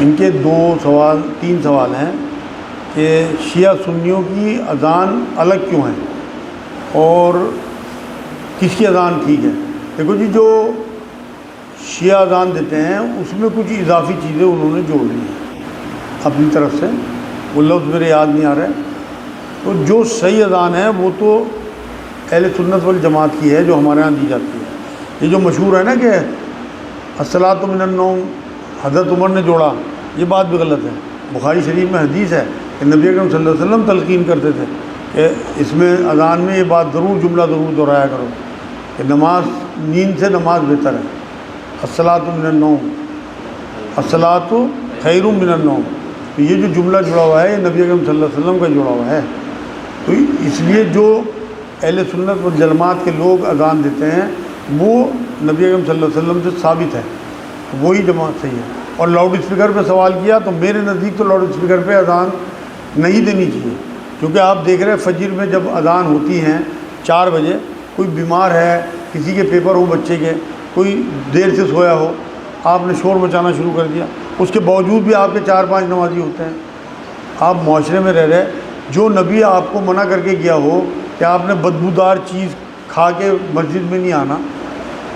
ان کے تین سوال ہیں کہ شیعہ سنیوں کی اذان الگ کیوں ہے اور کس کی اذان ٹھیک ہے۔ دیکھو جی، جو شیعہ اذان دیتے ہیں اس میں کچھ اضافی چیزیں انہوں نے جوڑ لی ہیں اپنی طرف سے، وہ لفظ میرے یاد نہیں آ رہے۔ تو جو صحیح اذان ہے وہ تو اہل سنت والجماعت کی ہے جو ہمارے ہاں دی جاتی ہے۔ یہ جو مشہور ہے نا کہ الصلاۃ من النوم، حضرت عمر نے جوڑا، یہ بات بھی غلط ہے۔ بخاری شریف میں حدیث ہے کہ نبی اکرم صلی اللہ علیہ وسلم تلقین کرتے تھے کہ اس میں اذان میں یہ بات جملہ ضرور دہرایا کرو کہ نیند سے نماز بہتر ہے۔ الصلاۃ من النوم، الصلاۃ خیر من النوم، تو یہ جو جملہ جڑا ہوا ہے یہ نبی اکرم صلی اللہ علیہ وسلم کا جڑا ہوا ہے۔ تو اس لیے جو اہل سنت والجماعت کے لوگ اذان دیتے ہیں وہ نبی اکرم صلی اللہ علیہ وسلم سے ثابت ہے، وہی جماعت صحیح ہے۔ اور لاؤڈ اسپیکر پہ سوال کیا تو میرے نزدیک تو لاؤڈ اسپیکر پہ اذان نہیں دینی چاہیے، کیونکہ آپ دیکھ رہے ہیں فجر میں جب اذان ہوتی ہیں 4 بجے، کوئی بیمار ہے، کسی کے پیپر ہو بچے کے، کوئی دیر سے سویا ہو، آپ نے شور مچانا شروع کر دیا، اس کے باوجود بھی آپ کے 4-5 نمازی ہوتے ہیں۔ آپ معاشرے میں رہ رہے، جو نبی آپ کو منع کر کے گیا ہو کہ آپ نے بدبودار چیز کھا کے مسجد میں نہیں آنا،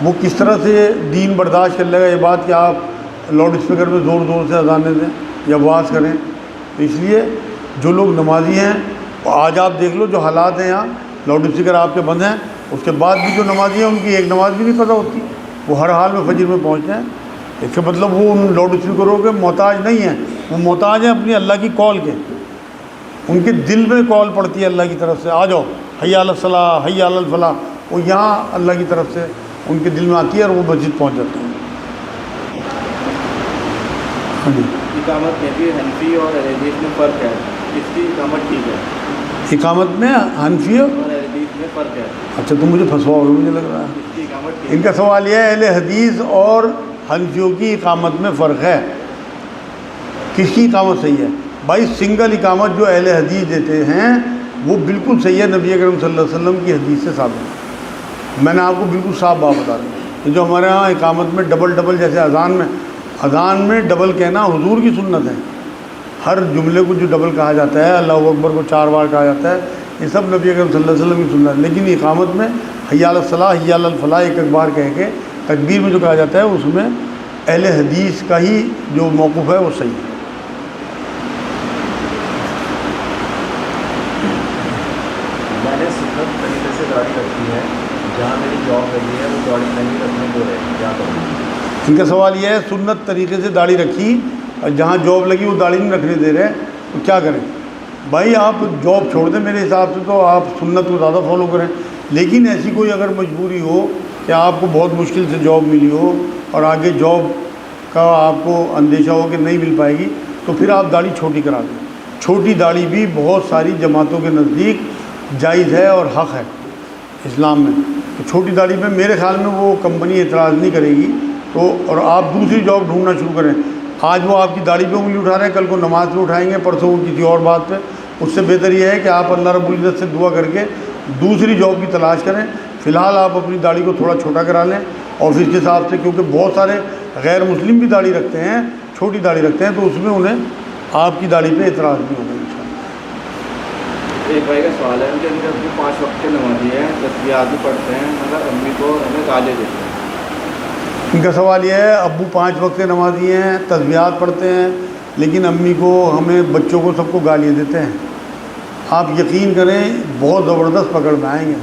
وہ کس طرح سے دین برداشت کر لے گا یہ بات کہ آپ لاؤڈ اسپیکر میں زور زور سے اذانیں دیں یا واز کریں؟ تو اس لیے جو لوگ نمازی ہیں، آج آپ دیکھ لو جو حالات ہیں یہاں، لاؤڈ اسپیکر آپ کے بند ہیں، اس کے بعد بھی جو نمازی ہیں ان کی ایک نماز بھی نہیں پتہ ہوتی، وہ ہر حال میں فجر میں پہنچتے ہیں۔ اس کا مطلب وہ ان لاؤڈ اسپیکروں کے محتاج نہیں ہیں، وہ محتاج ہیں اپنی اللہ کی کال کے، ان کے دل میں کال پڑتی ہے اللہ کی طرف سے، آ جاؤ حی علی الصلاۃ حی علی الفلاح، وہ یہاں اللہ کی طرف سے ان کے دل میں آتی ہے اور وہ مسجد پہنچ جاتے ہیں۔ ہاں جی، اقامت میں بھی حنفی اور اہل حدیث میں فرق ہے، کس کی اقامت ٹھیک ہے؟ اقامت میں حنفی اور اہل حدیث میں فرق ہے، اچھا تم مجھے پھنسواؤ گے مجھے لگ رہا ہے۔ کس کی اقامت ٹھیک ان کا سوال یہ ہے اہل حدیث اور حنفیوں کی اقامت میں فرق ہے، کس کی اقامت صحیح ہے؟ بھائی سنگل اقامت جو اہل حدیث دیتے ہیں وہ بالکل صحیح ہے، نبی اکرم صلی اللہ علیہ وسلم کی حدیث سے ثابت ہے۔ میں نے آپ کو بالکل صاف بات بتا دوں، جو ہمارے ہاں اقامت میں ڈبل جیسے اذان میں ڈبل کہنا حضور کی سنت ہے، ہر جملے کو جو ڈبل کہا جاتا ہے، اللہ اکبر کو 4 بار کہا جاتا ہے، یہ سب نبی اکرم صلی اللہ علیہ وسلم کی سنت ہے۔ لیکن اقامت میں حی علی الصلاۃ حی علی الفلاح ایک بار کہہ کے تکبیر میں جو کہا جاتا ہے اس میں اہل حدیث کا ہی جو موقف ہے وہ صحیح ہے۔ میں نے سنت طریقے سے داڑھی رکھی ہے، جہاں میری جاب لگی ہے وہ داڑھی نہیں رکھنے دے رہے ہیں، کیا کروں؟ ان کا سوال یہ ہے سنت طریقے سے داڑھی رکھی اور جہاں جاب لگی وہ داڑھی نہیں رکھنے دے رہے تو کیا کریں؟ بھائی آپ جاب چھوڑ دیں، میرے حساب سے تو آپ سنت کو زیادہ فالو کریں، لیکن ایسی کوئی اگر مجبوری ہو کہ آپ کو بہت مشکل سے جاب ملی ہو اور آگے جاب کا آپ کو اندیشہ ہو کہ نہیں مل پائے گی تو پھر آپ داڑھی چھوٹی کرا دیں۔ چھوٹی داڑھی بھی بہت ساری جماعتوں کے نزدیک جائز ہے اور حق ہے اسلام میں، تو چھوٹی داڑھی میں میرے خیال میں وہ کمپنی اعتراض نہیں کرے گی، تو اور آپ دوسری جاب ڈھونڈنا شروع کریں۔ آج وہ آپ کی داڑھی پہ انگلی اٹھا رہے ہیں، کل کو نماز پہ اٹھائیں گے، پرسوں وہ کسی اور بات پہ، اس سے بہتر یہ ہے کہ آپ اللہ رب العزت سے دعا کر کے دوسری جاب کی تلاش کریں۔ فی الحال آپ اپنی داڑھی کو تھوڑا چھوٹا کرا لیں آفس کے حساب سے، کیونکہ بہت سارے غیر مسلم بھی داڑھی رکھتے ہیں، چھوٹی داڑھی رکھتے ہیں، تو اس میں انہیں آپ کی داڑھی پہ اعتراض نہیں ہوگا انشاءاللہ۔ ایک بھائی کا سوال ہے کہ ان کے ابو 5 وقت کے نمازی ہیں، تسبیحات بھی پڑھتے ہیں، مگر امی کو ہمیں گالی دیتے ہیں۔ ان کا سوال یہ ہے ابو 5 وقت کے نمازی ہیں، تسبیحات پڑھتے ہیں، لیکن امی کو ہمیں بچوں کو سب کو گالیاں دیتے ہیں۔ آپ یقین کریں بہت زبردست پکڑ میں آئیں گے۔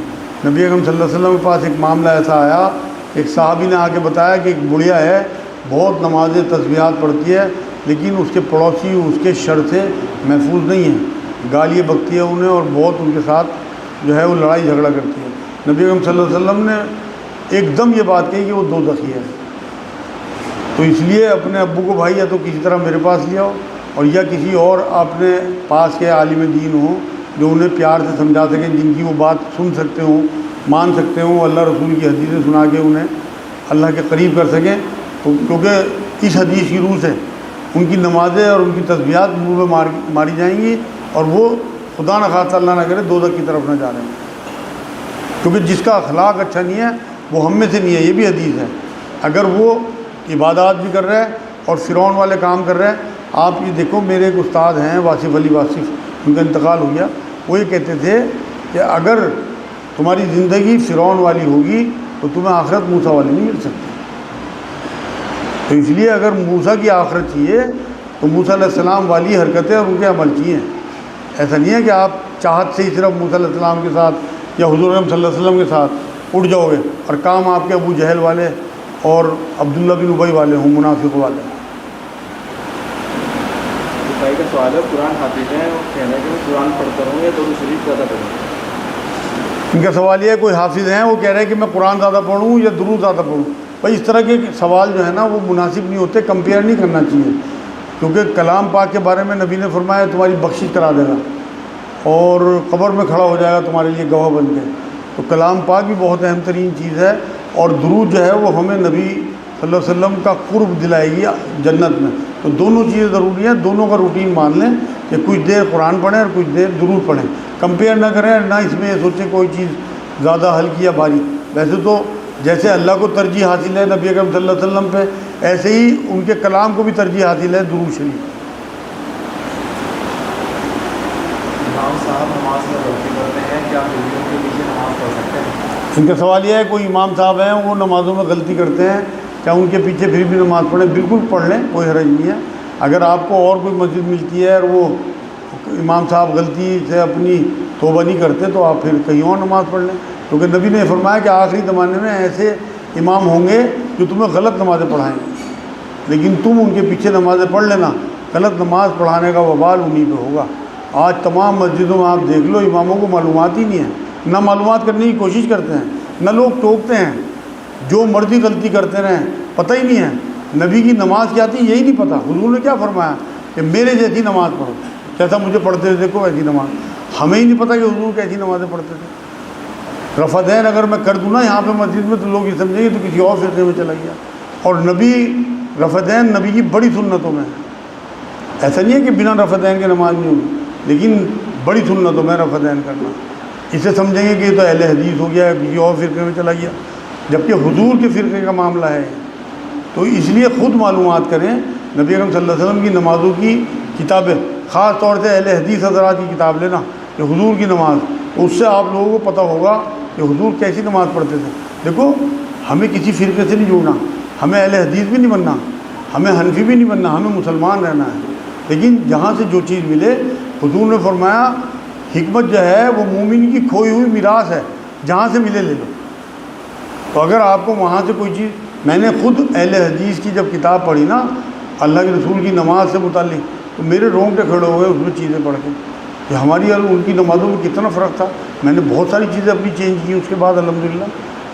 نبی اکرم صلی اللہ علیہ وسلم کے پاس ایک معاملہ ایسا آیا، ایک صحابی نے آ کے بتایا کہ ایک بڑھیا ہے، بہت نمازیں تسبیحات پڑھتی ہے، لیکن اس کے پڑوسی اس کے شر سے محفوظ نہیں ہیں، گالیاں بکتی ہے انہیں اور بہت ان کے ساتھ جو ہے وہ لڑائی جھگڑا کرتی ہے۔ نبی اکرم صلی اللہ علیہ وسلم نے ایک دم یہ بات کہی کہ وہ دوزخی ہے۔ تو اس لیے اپنے ابو کو بھائی یا تو کسی طرح میرے پاس لے آؤ، اور یا کسی اور اپنے پاس کے عالم دین ہوں جو انہیں پیار سے سمجھا سکیں، جن کی وہ بات سن سکتے ہوں، مان سکتے ہوں، اللہ رسول کی حدیثیں سنا کے انہیں اللہ کے قریب کر سکیں، تو کیونکہ اس حدیث کی روح سے ان کی نمازیں اور ان کی تسبیحات منہ میں ماری جائیں گی اور وہ خدا نخواستہ اللہ نہ کرے دوزخ کی طرف نہ جا رہے ہیں، کیونکہ جس کا اخلاق اچھا نہیں ہے وہ ہم میں سے نہیں ہے، یہ بھی حدیث ہے۔ اگر وہ عبادات بھی کر رہا ہے اور فرعون والے کام کر رہے ہیں. آپ یہ دیکھو، میرے ایک استاد ہیں واصف علی واصف، ان کا انتقال ہو گیا. وہ یہ کہتے تھے کہ اگر تمہاری زندگی فرعون والی ہوگی تو تمہیں آخرت موسیٰ والی نہیں مل سکتی. تو اس لیے اگر موسیٰ کی آخرت چاہیے تو موسیٰ علیہ السلام والی حرکتیں اور ان کے عمل چاہیے. ایسا نہیں ہے کہ آپ چاہت سے ہی صرف موسیٰ علیہ السلام کے ساتھ یا حضور صلی اللہ علیہ وسلم کے ساتھ اٹھ جاؤ گے اور کام آپ کے ابو جہل والے اور عبداللہ بن ابی والے ہوں، منافق والے. بھائی کا سوال ہے، قرآن حافظ ہیں، وہ کہہ رہے ہیں کہ میں قرآن پڑھتا ہوں یا درود شریف زیادہ پڑھوں. ان کا سوال یہ ہے، کوئی حافظ ہیں وہ کہہ رہے ہیں کہ میں قرآن زیادہ پڑھوں یا درود زیادہ پڑھوں. بھائی اس طرح کے سوال جو ہے نا وہ مناسب نہیں ہوتے، کمپیئر نہیں کرنا چاہیے. کیونکہ کلام پاک کے بارے میں نبی نے فرمایا تمہاری بخشش کرا دے گا اور قبر میں کھڑا ہو جائے گا تمہارے لیے گواہ بن کے. تو کلام پاک بھی بہت اہم ترین چیز ہے، اور درود جو ہے وہ ہمیں نبی صلی اللہ علیہ وسلم کا قرب دلائے گی جنت میں. تو دونوں چیزیں ضروری ہیں، دونوں کا روٹین مان لیں کہ کچھ دیر قرآن پڑھیں اور کچھ دیر درود پڑھیں. کمپیئر نہ کریں، نہ اس میں یہ سوچیں کوئی چیز زیادہ ہلکی یا بھاری. ویسے تو جیسے اللہ کو ترجیح حاصل ہے نبی اکرم صلی اللہ علیہ وسلم پہ، ایسے ہی ان کے کلام کو بھی ترجیح حاصل ہے درود شریف. امام صاحب نماز میں غلطی کرتے ہیں، کیا بیویوں کے پیچھے نماز پڑھ سکتے ہیں؟ ان کا سوال یہ ہے، کوئی امام صاحب ہیں وہ نمازوں میں غلطی کرتے ہیں، کیا ان کے پیچھے پھر بھی نماز پڑھیں؟ بالکل پڑھ لیں، کوئی حرج نہیں ہے. اگر آپ کو اور کوئی مسجد ملتی ہے اور وہ امام صاحب غلطی سے اپنی توبہ نہیں کرتے تو آپ پھر کہیں اور نماز پڑھ لیں. کیونکہ نبی نے فرمایا کہ آخری زمانے میں ایسے امام ہوں گے جو تمہیں غلط نمازیں پڑھائیں گے، لیکن تم ان کے پیچھے نمازیں پڑھ لینا. غلط نماز پڑھانے کا وبال انہی پہ ہوگا. آج تمام مسجدوں میں آپ دیکھ لو اماموں کو معلومات ہی نہیں ہے، نہ معلومات کرنے کی کوشش کرتے ہیں، نہ لوگ ٹوکتے ہیں، جو مرضی غلطی کرتے رہیں، پتہ ہی نہیں ہے نبی کی نماز کیا تھی، یہی نہیں پتہ. حضور نے کیا فرمایا کہ میرے جیسی نماز پڑھو، جیسا مجھے پڑھتے تھے دیکھو ویسی نماز. ہمیں ہی نہیں پتہ کہ حضور کیسی نمازیں پڑھتے تھے. رفع دین اگر میں کر دوں نا یہاں پہ مسجد میں تو لوگ یہ سمجھیں گے تو کسی اور فرقے میں چلا گیا. اور نبی رفع دین نبی کی بڑی سنتوں میں ہے. ایسا نہیں ہے کہ بنا رفع دین کے نماز نہیں ہوگی، لیکن بڑی سنتوں میں رفع دین کرنا. اسے سمجھیں گے کہ یہ تو اہل حدیث ہو گیا، کسی اور فرقے میں چلا گیا، جبکہ حضور کے فرقے کا معاملہ ہے. تو اس لیے خود معلومات کریں. نبی اکرم صلی اللہ علیہ وسلم کی نمازوں کی کتابیں، خاص طور سے اہل حدیث حضرات کی کتاب لینا کہ حضور کی نماز، اس سے آپ لوگوں کو پتہ ہوگا کہ حضور کیسی نماز پڑھتے تھے. دیکھو ہمیں کسی فرقے سے نہیں جوڑنا، ہمیں اہل حدیث بھی نہیں بننا، ہمیں حنفی بھی نہیں بننا، ہمیں مسلمان رہنا ہے. لیکن جہاں سے جو چیز ملے، حضور نے فرمایا حکمت جو ہے وہ مومن کی کھوئی ہوئی میراث ہے، جہاں سے ملے لے لو. تو اگر آپ کو وہاں سے کوئی چیز، میں نے خود اہل حدیث کی جب کتاب پڑھی نا اللہ کے رسول کی نماز سے متعلق، تو میرے رونگٹے کھڑے ہو گئے اس میں چیزیں پڑھ کے کہ ہماری اور ان کی نمازوں میں کتنا فرق تھا. میں نے بہت ساری چیزیں اپنی چینج کی اس کے بعد الحمدللہ.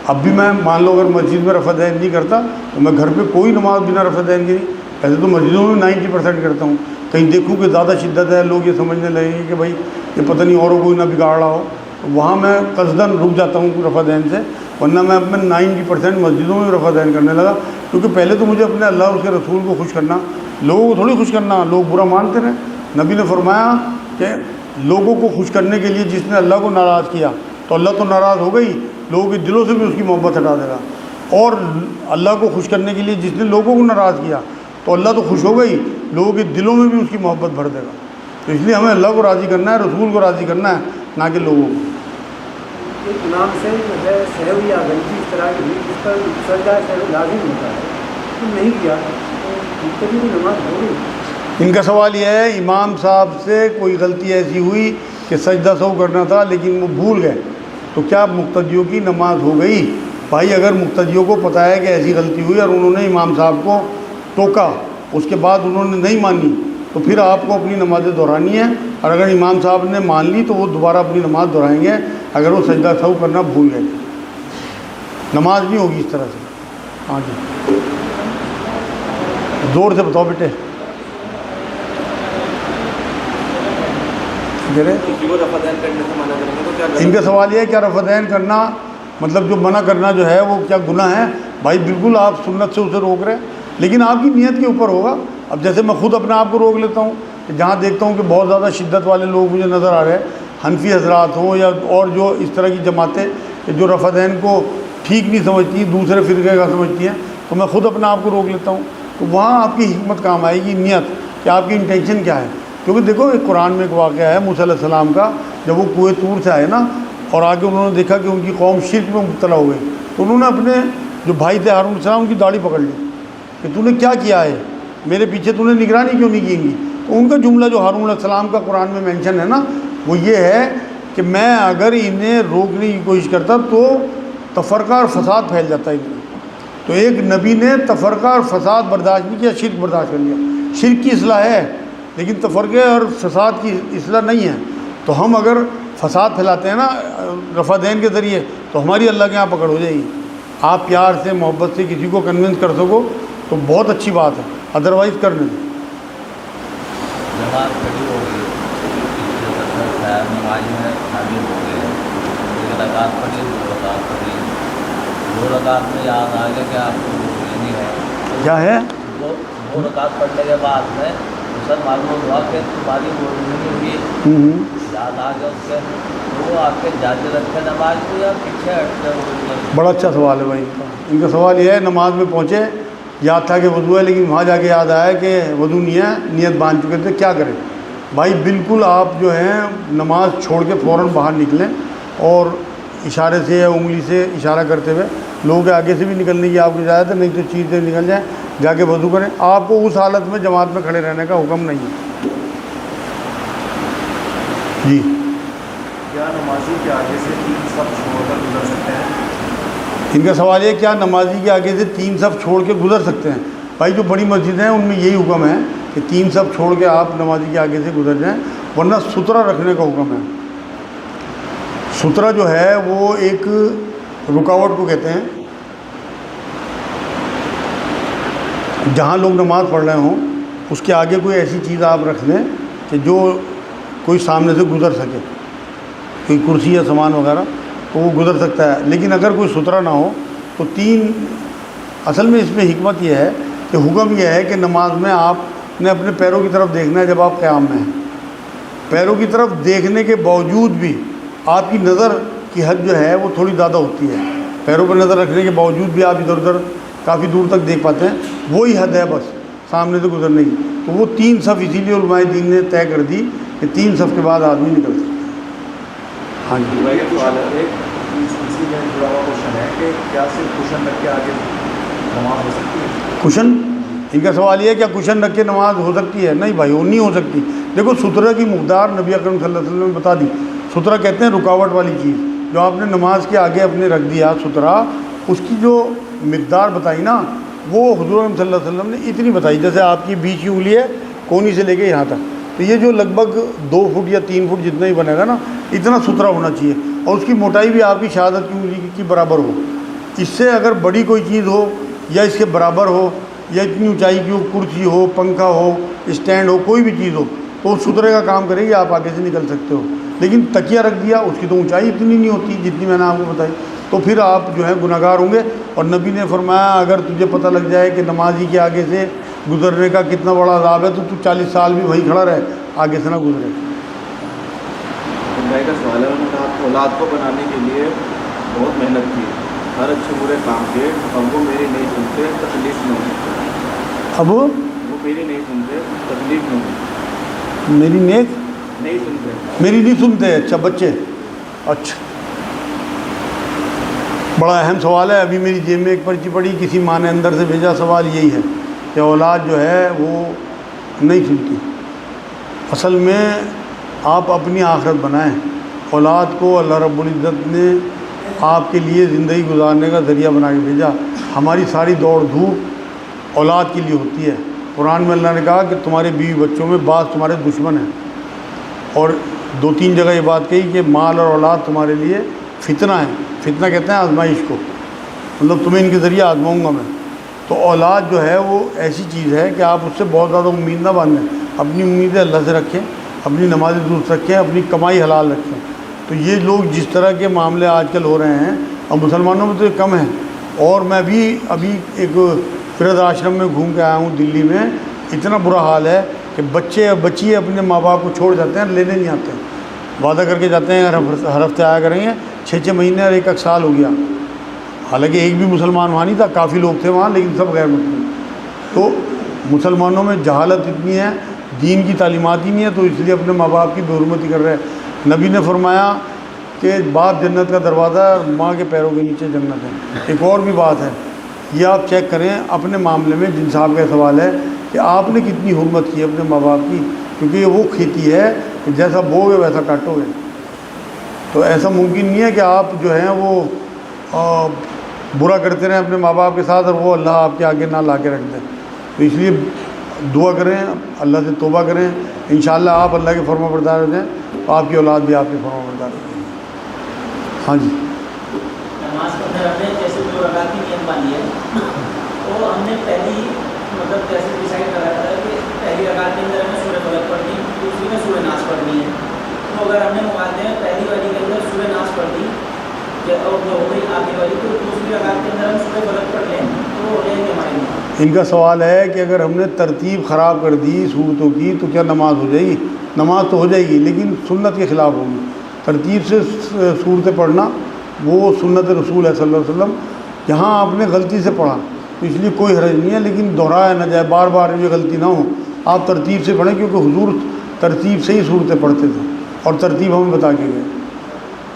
اب بھی میں مان لو اگر مسجد میں رفع دین نہیں کرتا تو میں گھر پہ کوئی نماز بنا رفع دین کی نہیں. ایسے تو مسجدوں میں 90% کرتا ہوں. کہیں دیکھوں کہ زیادہ شدت ہے، لوگ یہ سمجھنے لگیں گے کہ بھائی یہ پتہ نہیں اوروں کو نہ بگاڑ رہا ہو، تو وہاں میں قصداً رک جاتا ہوں رفع دین سے. ورنہ میں اپنے 90% مسجدوں میں رفع دین کرنے لگا. کیونکہ پہلے تو مجھے اپنے اللہ اور اس کے رسول کو خوش کرنا، لوگوں کو تھوڑی خوش کرنا، لوگ برا مانتے رہے. نبی نے فرمایا کہ لوگوں کو خوش کرنے کے لیے جس نے اللہ کو ناراض کیا تو اللہ تو ناراض ہو گئی، لوگوں کے دلوں سے بھی اس کی محبت ہٹا دے گا. اور اللہ کو خوش کرنے کے لیے جس نے لوگوں کو ناراض کیا تو اللہ تو خوش ہو گئی، لوگوں کے دلوں میں بھی اس کی محبت بھر دے گا. تو اس لیے ہمیں اللہ کو راضی کرنا ہے، رسول کو راضی کرنا ہے، نہ کہ لوگوں کو. امام سے جو ہے سہو یا غلطی اس طرح کی ہوئی جس پر سجدہ سہو لازم ہوتا ہے، تو نہیں کیا تو کبھی بھی نماز ہو گئی. ان کا سوال یہ ہے امام صاحب سے کوئی غلطی ایسی ہوئی کہ سجدہ سہو کرنا تھا لیکن وہ بھول گئے، تو کیا مقتدیوں کی نماز ہو گئی؟ بھائی اگر مقتدیوں کو پتہ ہے کہ ایسی غلطی ہوئی اور انہوں نے امام صاحب کو ٹوکا، اس کے بعد انہوں نے نہیں مانی، تو پھر آپ کو اپنی نمازیں دہرانی ہے. اور اگر امام صاحب نے مان لی تو وہ دوبارہ اپنی نماز دہرائیں گے اگر وہ سجدہ سہو کرنا بھول گئے. نماز نہیں ہوگی اس طرح سے. ہاں جی زور سے بتاؤ بیٹے. کسی کو رفع دین کرنے سے منع کریں گے تو کیا؟ ان کا سوال یہ ہے کیا رفع دین کرنا مطلب جو منع کرنا جو ہے وہ کیا گناہ ہے؟ بھائی بالکل آپ سنت سے اسے روک رہے ہیں، لیکن آپ کی نیت کے اوپر ہوگا. اب جیسے میں خود اپنے آپ کو روک لیتا ہوں کہ جہاں دیکھتا ہوں کہ بہت زیادہ شدت والے لوگ مجھے نظر آ رہے ہیں، حنفی حضرات ہوں یا اور جو اس طرح کی جماعتیں کہ جو رفع دین کو ٹھیک نہیں سمجھتی، دوسرے فرقے کا سمجھتی ہیں، تو میں خود اپنے آپ کو روک لیتا ہوں. تو وہاں آپ کی حکمت کام آئے گی، نیت کہ آپ کی انٹینشن کیا ہے. کیونکہ دیکھو ایک قرآن میں ایک واقعہ ہے موسیٰ علیہ السلام کا، جب وہ کوہ طور سے آئے نا اور آگے انہوں نے دیکھا کہ ان کی قوم شرک میں مبتلا ہو گئی، تو انہوں نے اپنے جو بھائی تھے ہارون علیہ السلام ان کی داڑھی پکڑ لی کہ تو نے کیا کیا ہے، میرے پیچھے تو نے نگرانی کیوں نہیں کی ان کی. تو ان کا جملہ جو ہارون علیہ السلام کا قرآن میں مینشن ہے نا وہ یہ ہے کہ میں اگر انہیں روکنے کی کوشش کرتا تو تفرقہ اور فساد پھیل جاتا ہے. تو ایک نبی نے تفرقہ اور فساد برداشت نہیں کیا، شرک برداشت کر لیا. شرک کی اصلاح ہے لیکن تفرقے اور فساد کی اصلاح نہیں ہے. تو ہم اگر فساد پھیلاتے ہیں نا رفع دین کے ذریعے تو ہماری اللہ کے یہاں پکڑ ہو جائے گی. آپ پیار سے محبت سے کسی کو کنونس کر سکو تو بہت اچھی بات ہے، ادروائز کرنے دیں. نماز کھڑی ہو گئی، نماز میں شامل ہو گئے، ایک رکعت پڑھی، دو رکعت پڑھی، دو رکعت میں یاد آ گیا کہ آپ کو نہیں ہے. کیا ہے؟ دو رکعت پڑھنے کے بعد میں سر معلوم ہوا کہ تمہاری نہیں ہوئی، یاد آ گیا اس کے، تو وہ آپ کے جاتے رکھے نماز کو یا پیچھے ہٹتے؟ بڑا اچھا سوال ہے بھائی. ان کا سوال یہ ہے نماز میں پہنچے، یاد تھا کہ وضو ہے لیکن وہاں جا کے یاد آیا کہ وضو نہیں ہے، نیت باندھ چکے تھے، کیا کریں؟ بھائی بالکل آپ جو ہیں نماز چھوڑ کے فوراً باہر نکلیں اور اشارے سے یا انگلی سے اشارہ کرتے ہوئے لوگوں کے آگے سے بھی نکلنے کی آپ کو اجازت ہے، نہیں تو چیزیں نکل جائیں، جا کے وضو کریں. آپ کو اس حالت میں جماعت میں کھڑے رہنے کا حکم نہیں ہے. جی کیا نمازی کے آگے سے 3 صف چھوڑ کر گزر سکتے ہیں؟ ان کا سوال یہ کیا نمازی کے آگے سے 3 صف چھوڑ کے گزر سکتے ہیں؟ بھائی جو بڑی مسجد ہیں ان میں یہی حکم ہے کہ 3 صف چھوڑ کے آپ نمازی کے آگے سے گزر جائیں، ورنہ سترہ رکھنے کا حکم ہے. سترہ جو ہے وہ ایک رکاوٹ کو کہتے ہیں. جہاں لوگ نماز پڑھ رہے ہوں اس کے آگے کوئی ایسی چیز آپ رکھ دیں کہ جو کوئی سامنے سے گزر سکے، کوئی کرسی یا سامان وغیرہ تو وہ گزر سکتا ہے. لیکن اگر کوئی سترہ نہ ہو تو 3 اصل میں اس میں حکمت یہ ہے کہ حکم یہ ہے کہ نماز میں آپ نے اپنے پیروں کی طرف دیکھنا ہے. جب آپ قیام میں ہیں پیروں کی طرف دیکھنے کے باوجود بھی آپ کی نظر کی حد جو ہے وہ تھوڑی زیادہ ہوتی ہے. پیروں پر نظر رکھنے کے باوجود بھی آپ ادھر ادھر کافی دور تک دیکھ پاتے ہیں، وہی حد ہے بس سامنے سے گزرنے کی. تو وہ 3 صف اسی لیے علماء دین نے طے کر دی کہ 3 صف کے بعد آدمی نکل سکتا ہے. ہاں جی اسی میں جڑا ہوا کوشچن ہے کہ کیا صرف کشن رکھ کے آگے نماز ہو سکتی ہے؟ کشن ان کا سوال یہ ہے کیا کشن رکھ کے نماز ہو سکتی ہے؟ نہیں بھائی وہ نہیں ہو سکتی. دیکھو سترہ کی مقدار نبی اکرم صلی اللہ علیہ وسلم نے بتا دی. سترہ کہتے ہیں رکاوٹ والی چیز جو آپ نے نماز کے آگے اپنے رکھ دیا سترہ، اس کی جو مقدار بتائی نا وہ حضور صلی اللہ علیہ وسلم نے اتنی بتائی جیسے آپ کی بیچ کی انگلی ہے کونی سے لے کے یہاں تک، تو یہ جو لگ بھگ 2 فٹ یا 3 فٹ جتنا ہی بنے گا نا اتنا سترہ ہونا چاہیے، اور اس کی موٹائی بھی آپ کی شہادت کی انگلی کی برابر ہو. اس سے اگر بڑی کوئی چیز ہو یا اس کے برابر ہو یا اتنی اونچائی کی ہو، کرسی ہو، پنکھا ہو، اسٹینڈ ہو، کوئی بھی چیز ہو تو اس سترے کا کام کرے گی، آپ آگے سے نکل سکتے ہو. لیکن تکیہ رکھ دیا اس کی تو اونچائی اتنی نہیں ہوتی جتنی میں نے آپ کو بتائی، تو پھر آپ جو ہے گناہ گار ہوں گے. اور نبی نے فرمایا اگر تجھے پتہ لگ جائے کہ نمازی کے آگے سے گزرنے کا کتنا بڑا عذاب ہے تو 40 سال بھی وہیں کھڑا رہے، آگے سے نہ گزرے. بھائی کا سوال ہے، انہوں نے آپ اولاد کو بنانے کے لیے بہت محنت کی، ہر اچھے برے کام کیے، اب وہ میری نہیں سنتے، تکلیف میں ہوتی. اب وہ میری نہیں سنتے، تکلیف میں ہوتی. میری نیک نہیں سنتے، میری نہیں سنتے. اچھا بچے، اچھا بڑا اہم سوال ہے. ابھی میری جیب میں ایک پرچی پڑی، کسی ماں نے اندر سے بھیجا، سوال یہی ہے کہ اولاد جو ہے وہ نہیں سنتی. اصل میں آپ اپنی آخرت بنائیں. اولاد کو اللہ رب العزت نے آپ کے لیے زندگی گزارنے کا ذریعہ بنا کے بھیجا. ہماری ساری دوڑ دھوپ اولاد کے لیے ہوتی ہے. قرآن میں اللہ نے کہا کہ تمہارے بیوی بچوں میں بعض تمہارے دشمن ہیں، اور 2-3 جگہ یہ بات کہی کہ مال اور اولاد تمہارے لیے فتنہ ہے. فتنہ کہتے ہیں آزمائش کو، مطلب تمہیں ان کے ذریعے آزماؤں گا میں. تو اولاد جو ہے وہ ایسی چیز ہے کہ آپ اس سے بہت زیادہ امید نہ باندھیں. اپنی امیدیں اللہ سے رکھیں، اپنی نمازیں درست رکھیں، اپنی کمائی حلال رکھیں. تو یہ لوگ جس طرح کے معاملے آج کل ہو رہے ہیں، اب مسلمانوں میں تو یہ کم ہیں. اور میں ابھی ایک فرد آشرم میں گھوم کے آیا ہوں دلی میں، اتنا برا حال ہے کہ بچے اور بچی اپنے ماں باپ کو چھوڑ جاتے ہیں، لینے نہیں آتے ہیں. وعدہ کر کے جاتے ہیں ہر ہفتے آیا کریں گے، 6 مہینے اور 1 سال ہو گیا. حالانکہ ایک بھی مسلمان وہاں نہیں تھا، کافی لوگ تھے وہاں لیکن سب غیر مسلم. تو مسلمانوں میں جہالت اتنی ہے، دین کی تعلیمات ہی نہیں ہے، تو اس لیے اپنے ماں باپ کی بے حرمتی کر رہے ہیں۔ نبی نے فرمایا کہ باپ جنت کا دروازہ ہے اور ماں کے پیروں کے نیچے جنت ہے۔ ایک اور بھی بات ہے، یہ آپ چیک کریں اپنے معاملے میں، جن صاحب کا سوال ہے کہ آپ نے کتنی حرمت کی ہے اپنے ماں باپ کی، کیونکہ یہ وہ کھیتی ہے کہ جیسا بو گے ویسا کاٹو گے۔ تو ایسا ممکن نہیں ہے کہ آپ جو ہیں وہ برا کرتے رہیں اپنے ماں باپ کے ساتھ اور وہ اللہ آپ کے آگے نہ لا کے رکھ دیں۔ تو اس لیے دعا کریں، اللہ سے توبہ کریں، انشاءاللہ آپ اللہ کے فرما بردار ہو جائیں، آپ کی اولاد بھی آپ کے فرما بردار ہو جائے گی۔ ہاں جی، نماز پڑھنے رہتے ہیں، جیسے 2 رکعت کی نیت باندھی ہے تو ہم نے پہلی مطلب جیسے ڈیسائڈ کرا تھا کہ پہلی رکعت کے اندر ہمیں سورہ فلق پڑھنی، دوسری میں سورہ ناس پڑھنی ہے۔ تو اگر ہم نے مقابلے میں پہلی والی کے اندر سورہ ناس پڑھ دی اور ہو گئی آگے والی، تو دوسری رکعت کے اندر ہم سورہ فلق پڑھ لیں تو ہو جائے گی ہماری نماز۔ ان کا سوال ہے کہ اگر ہم نے ترتیب خراب کر دی صورتوں کی تو کیا نماز ہو جائے گی؟ نماز تو ہو جائے گی لیکن سنت کے خلاف ہوگی۔ ترتیب سے صورتیں پڑھنا وہ سنت رسول ہے صلی اللہ علیہ وسلم، جہاں آپ نے غلطی سے پڑھا تو اس لیے کوئی حرج نہیں ہے، لیکن دہرایا نہ جائے، بار بار یہ غلطی نہ ہو، آپ ترتیب سے پڑھیں، کیونکہ حضور ترتیب سے ہی صورتیں پڑھتے تھے اور ترتیب ہمیں بتا کے گئے۔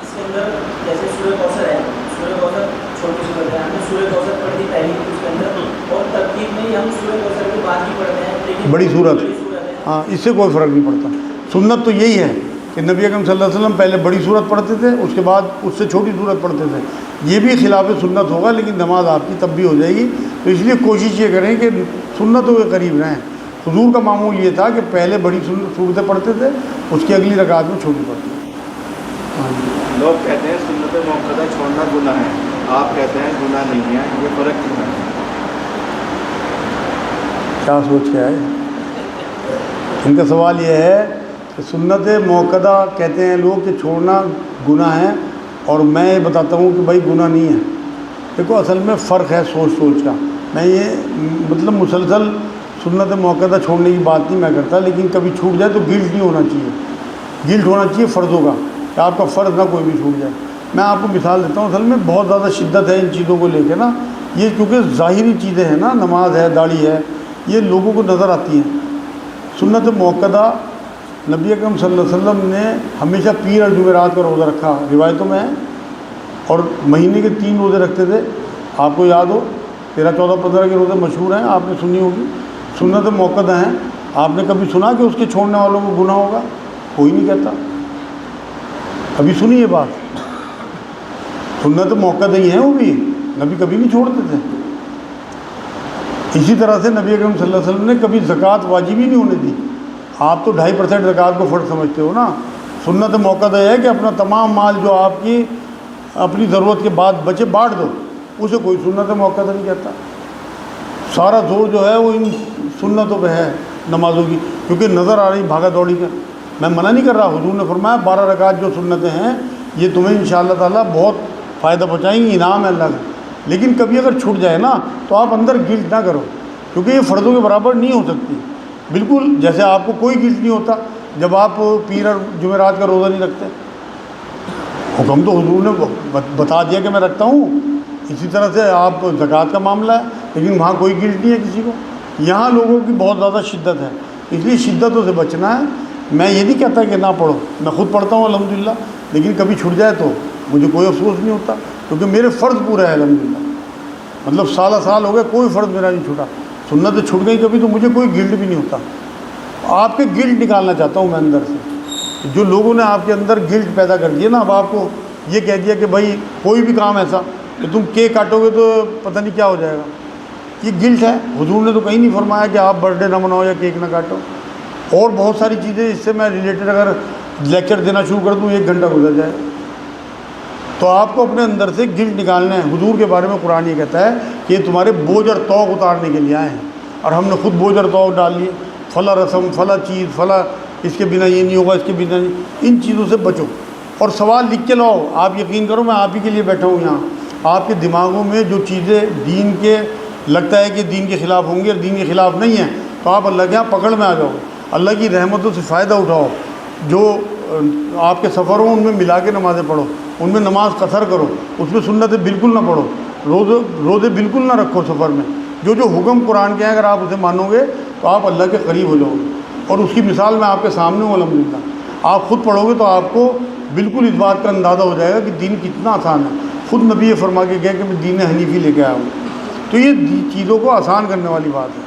اس کے اندر جیسے سورہ کوثر ہے، سورہ کوثر چھوٹی صورت ہے، ہم نے سورہ کوثر پڑھ دی پہلی اس کے اندر، اور ترتیب میں ہی ہم سورہ کوثر کے بعد ہی پڑھتے ہیں، لیکن بڑی صورت، ہے۔ ہاں اس سے کوئی فرق نہیں پڑتا۔ سنت تو یہی ہے کہ نبی اکرم صلی اللہ علیہ وسلم پہلے بڑی صورت پڑھتے تھے، اس کے بعد اس سے چھوٹی صورت پڑھتے تھے۔ یہ بھی خلاف سنت ہوگا لیکن نماز آپ کی تب بھی ہو جائے گی۔ تو اس لیے کوشش یہ کریں کہ سنتوں کے قریب رہیں۔ حضور کا معمول یہ تھا کہ پہلے بڑی صورتیں پڑھتے تھے، اس کی اگلی رکعت میں چھوٹی پڑھتے تھے۔ ہاں جی، لوگ کہتے ہیں سنت موقدہ چھوڑنا گناہ ہے، آپ کہتے ہیں گناہ نہیں ہے، یہ فرق کیوں ہے؟ کیا سوچ کے آئے؟ ان کا سوال یہ ہے کہ سنت موقدہ کہتے ہیں لوگ کہ چھوڑنا گناہ ہے، اور میں یہ بتاتا ہوں کہ بھائی گناہ نہیں ہے۔ دیکھو اصل میں فرق ہے سوچ کا۔ میں یہ مطلب مسلسل سنت موقدہ چھوڑنے کی بات نہیں میں کرتا، لیکن کبھی چھوٹ جائے تو گلٹ نہیں ہونا چاہیے، گلٹ ہونا چاہیے فرضوں کا، کہ آپ کا فرض نہ کوئی بھی چھوٹ جائے۔ میں آپ کو مثال دیتا ہوں، اصل میں بہت زیادہ شدت ہے ان چیزوں کو لے کے نا، یہ کیونکہ ظاہری چیزیں ہیں نا، نماز ہے، داڑھی ہے، یہ لوگوں کو نظر آتی ہیں۔ سنت موقدہ نبی اکرم صلی اللہ علیہ وسلم نے ہمیشہ پیر اور جمعرات کا روزہ رکھا، روایتوں میں ہے، اور مہینے کے 3 روزے رکھتے تھے۔ آپ کو یاد ہو 13، 14، 15 کے روزے مشہور ہیں، آپ نے سنی ہوگی، سنت موقدہ ہیں۔ آپ نے کبھی سنا کہ اس کے چھوڑنے والوں کو گناہ ہوگا؟ کوئی نہیں کہتا۔ ابھی سنی یہ بات، سنت موقدہ ہی ہیں وہ بھی، نبی کبھی نہیں چھوڑتے تھے۔ اسی طرح سے نبی اکرم صلی اللہ علیہ وسلم نے کبھی زکوٰۃ واجب ہی نہیں ہونے دی۔ آپ تو 2.5% زکوٰۃ کو فرض سمجھتے ہو نا۔ سنت موقدہ ہے کہ اپنا تمام مال جو آپ کی اپنی ضرورت کے بعد بچے بانٹ دو، اسے کوئی سنت موقدہ نہیں کہتا۔ سارا زور جو ہے وہ ان سنتوں پہ ہے نمازوں کی، کیونکہ نظر آ رہی بھاگا دوڑی کا۔ میں منع نہیں کر رہا، حضور نے فرمایا 12 رکعت جو سنتیں ہیں یہ تمہیں انشاءاللہ تعالیٰ بہت فائدہ پہنچائیں گی، انعام ہے اللہ کا۔ لیکن کبھی اگر چھوٹ جائے نا تو آپ اندر گلٹ نہ کرو، کیونکہ یہ فرضوں کے برابر نہیں ہو سکتی۔ بالکل جیسے آپ کو کوئی گلٹ نہیں ہوتا جب آپ پیر اور جمعرات کا روزہ نہیں رکھتے، حکم تو حضور نے بتا دیا کہ میں رکھتا ہوں۔ اسی طرح سے آپ زکوٰۃ کا معاملہ ہے، لیکن وہاں کوئی گلٹ نہیں ہے کسی کو۔ یہاں لوگوں کی بہت زیادہ شدت ہے، اس لیے شدتوں سے بچنا ہے۔ میں یہ نہیں کہتا کہ نہ پڑھو، میں خود پڑھتا ہوں الحمدللہ، لیکن کبھی چھوٹ جائے تو مجھے کوئی افسوس نہیں ہوتا، کیونکہ میرے فرض پورے ہیں الحمدللہ۔ مطلب سال ہو گئے کوئی فرض میرا نہیں چھوٹا، سنتیں چھوٹ گئی کبھی تو مجھے کوئی گلٹ بھی نہیں ہوتا۔ آپ کے گلٹ نکالنا چاہتا ہوں میں اندر سے، جو لوگوں نے آپ کے اندر گلٹ پیدا کر دیا نا، اب آپ کو یہ کہہ دیا کہ بھائی کوئی بھی کام ایسا کہ تم کیک کاٹو گے تو پتہ نہیں کیا ہو جائے گا، یہ گلٹ ہے۔ حضور نے تو کہیں نہیں فرمایا کہ آپ برتھ ڈے نہ مناؤ یا کیک نہ کاٹو، اور بہت ساری چیزیں اس سے میں ریلیٹڈ اگر لیکچر دینا شروع کر دوں 1 گھنٹہ گزر جائے۔ تو آپ کو اپنے اندر سے گلٹ نکالنا ہے۔ حضور کے بارے میں قرآن یہ کہتا ہے کہ یہ تمہارے بوجھ اور طوق اتارنے کے لیے آئے ہیں، اور ہم نے خود بوجھ اور طوق ڈال لیے، فلاں رسم، فلاں چیز، فلاں اس کے بنا یہ نہیں ہوگا، اس کے بنا نہیں۔ ان چیزوں سے بچو اور سوال لکھ کے لاؤ۔ آپ یقین کرو میں آپ ہی کے لیے بیٹھا ہوں یہاں۔ آپ کے دماغوں میں جو چیزیں دین کے لگتا ہے کہ دین کے خلاف ہوں گی اور دین کے خلاف نہیں ہیں، تو آپ اللہ کے یہاں پکڑ میں آ جاؤ، اللہ کی رحمتوں سے فائدہ اٹھاؤ۔ جو آپ کے سفر ہوں ان میں ملا کے نمازیں پڑھو، ان میں نماز قصر کرو، اس میں سنتیں بالکل نہ پڑھو، روزے بالکل نہ رکھو سفر میں، جو حکم قرآن کے ہیں اگر آپ اسے مانو گے تو آپ اللہ کے قریب ہو جاؤ گے، اور اس کی مثال میں آپ کے سامنے ہوں الحمدللہ۔ آپ خود پڑھو گے تو آپ کو بالکل اس بات کا اندازہ ہو جائے گا کہ دین کتنا آسان ہے۔ خود نبی یہ فرما کے گئے کہ میں دین حنیفی لے کے آیا ہوں، تو یہ چیزوں کو آسان کرنے والی بات ہے۔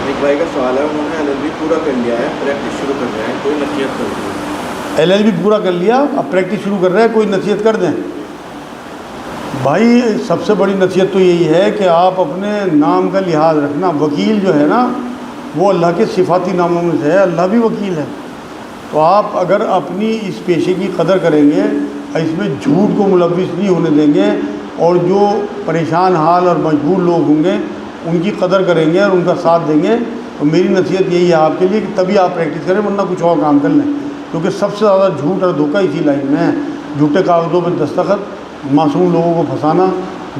ایک بھائی کا سوال ہے، انہوں نے LLB پورا کر لیا ہے، پریکٹس شروع کر رہے ہیں، کوئی نصیحت کر دی؟ LLB پورا کر لیا، اب پریکٹس شروع کر رہے ہیں، کوئی نصیحت کر دیں؟ بھائی سب سے بڑی نصیحت تو یہی ہے کہ آپ اپنے نام کا لحاظ رکھنا۔ وکیل جو ہے نا وہ اللہ کے صفاتی ناموں میں سے ہے، اللہ بھی وکیل ہے۔ تو آپ اگر اپنی اس پیشے کی قدر کریں گے، اس میں جھوٹ کو ملوث نہیں ہونے دیں گے، اور جو پریشان حال اور مجبور لوگ ہوں گے ان کی قدر کریں گے اور ان کا ساتھ دیں گے، تو میری نصیحت یہی ہے آپ کے لیے کہ تبھی آپ پریکٹس کریں، ورنہ کچھ اور کام کر لیں، کیونکہ سب سے زیادہ جھوٹ اور دھوکہ اسی لائن میں ہے۔ جھوٹے کاغذوں پہ دستخط، معصوم لوگوں کو پھنسانا،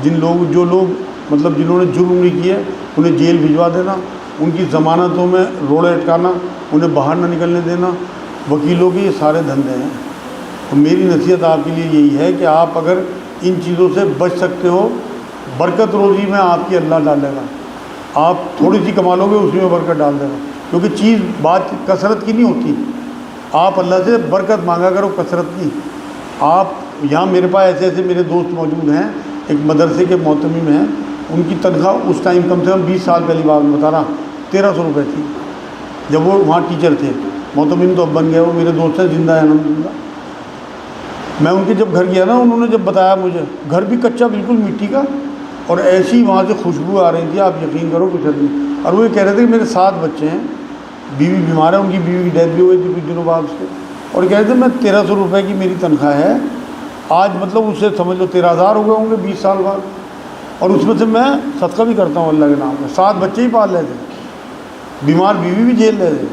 جو لوگ مطلب جنہوں نے جرم نہیں کیے انہیں جیل بھجوا دینا، ان کی ضمانتوں میں روڑے اٹکانا، انہیں باہر نہ نکلنے دینا، وکیلوں کے یہ سارے دھندے ہیں۔ تو میری نصیحت آپ کے لیے یہی ہے کہ آپ اگر ان چیزوں سے بچ سکتے ہو، برکت روزی میں آپ کی اللہ ڈالے گا۔ آپ تھوڑی سی کما لو گے اسی میں برکت ڈال دے گا، کیونکہ چیز بات کثرت کی نہیں ہوتی۔ آپ اللہ سے برکت مانگا کرو، کثرت کی۔ آپ یہاں میرے پاس ایسے ایسے میرے دوست موجود ہیں، ایک مدرسے کے محتمم ہیں، ان کی تنخواہ اس ٹائم کم سے کم 20 سال پہلی بات بتا رہا 1300 روپے تھی، جب وہ وہاں ٹیچر تھے۔ محتمم تو اب بن گئے، وہ میرے دوست ہیں، زندہ ہیں الحمدللہ۔ میں ان کے جب گھر گیا نا، انہوں نے جب بتایا مجھے، گھر بھی کچا بالکل مٹی کا، اور ایسی وہاں سے خوشبو آ رہی تھی، آپ یقین کرو کچھ نہیں۔ اور وہ یہ کہہ رہے تھے کہ میرے 7 بچے ہیں، بیوی بیمار ہے، ان کی بیوی کی ڈیتھ بھی ہوئی تھی کچھ دنوں بعد سے، اور کہہ رہے تھے میں 1300 روپے کی میری تنخواہ ہے آج، مطلب اس سے سمجھ لو 13,000 ہو گئے ہوں گے 20 سال بعد، اور اس میں سے میں صدقہ بھی کرتا ہوں اللہ کے نام میں۔ 7 بچے ہی پال رہے تھے، بیمار بیوی بھی جھیل رہے تھے۔